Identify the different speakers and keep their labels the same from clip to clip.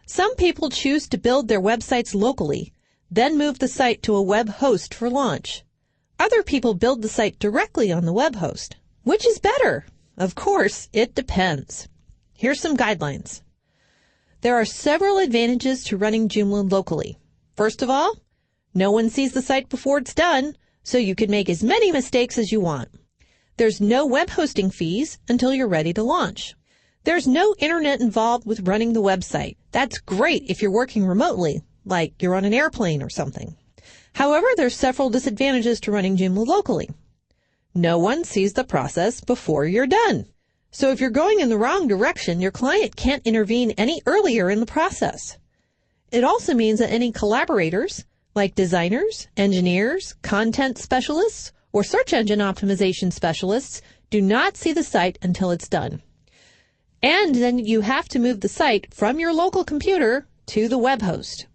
Speaker 1: Some people choose to build their websites locally, then move the site to a web host for launch. Other people build the site directly on the web host. Which is better? Of course, it depends. Here's some guidelines. There are several advantages to running Joomla locally. First of all, no one sees the site before it's done, so you can make as many mistakes as you want. There's no web hosting fees until you're ready to launch. There's no internet involved with running the website. That's great if you're working remotely, like you're on an airplane or something. However, there's several disadvantages to running Joomla locally. No one sees the process before you're done. So if you're going in the wrong direction, your client can't intervene any earlier in the process. It also means that any collaborators, like designers, engineers, content specialists, or search engine optimization specialists, do not see the site until it's done. And then you have to move the site from your local computer to the web host.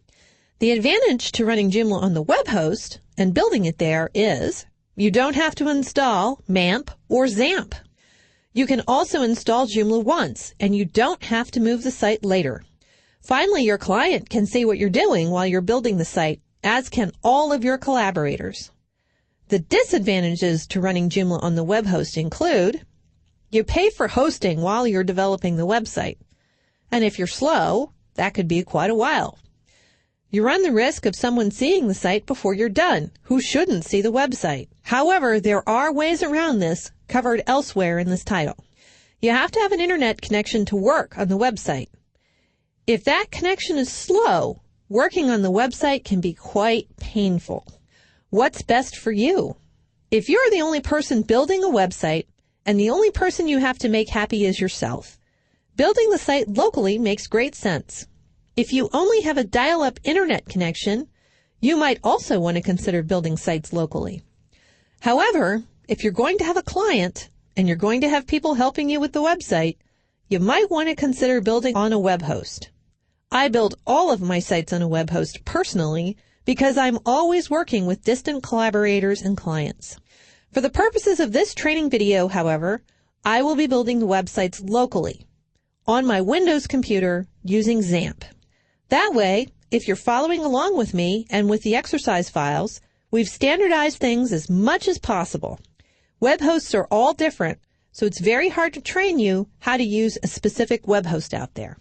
Speaker 1: The advantage to running Joomla on the web host and building it there is you don't have to install MAMP or XAMPP. You can also install Joomla once, and you don't have to move the site later. Finally, your client can see what you're doing while you're building the site, as can all of your collaborators. The disadvantages to running Joomla on the web host include you pay for hosting while you're developing the website. And if you're slow, that could be quite a while. You run the risk of someone seeing the site before you're done, who shouldn't see the website. However, there are ways around this covered elsewhere in this title. You have to have an internet connection to work on the website. If that connection is slow, working on the website can be quite painful. What's best for you? If you're the only person building a website and the only person you have to make happy is yourself, building the site locally makes great sense. If you only have a dial-up internet connection, you might also want to consider building sites locally. However, if you're going to have a client and you're going to have people helping you with the website, you might want to consider building on a web host. I build all of my sites on a web host personally because I'm always working with distant collaborators and clients. For the purposes of this training video, however, I will be building the websites locally on my Windows computer using XAMPP. That way, if you're following along with me and with the exercise files, we've standardized things as much as possible. Web hosts are all different, so it's very hard to train you how to use a specific web host out there.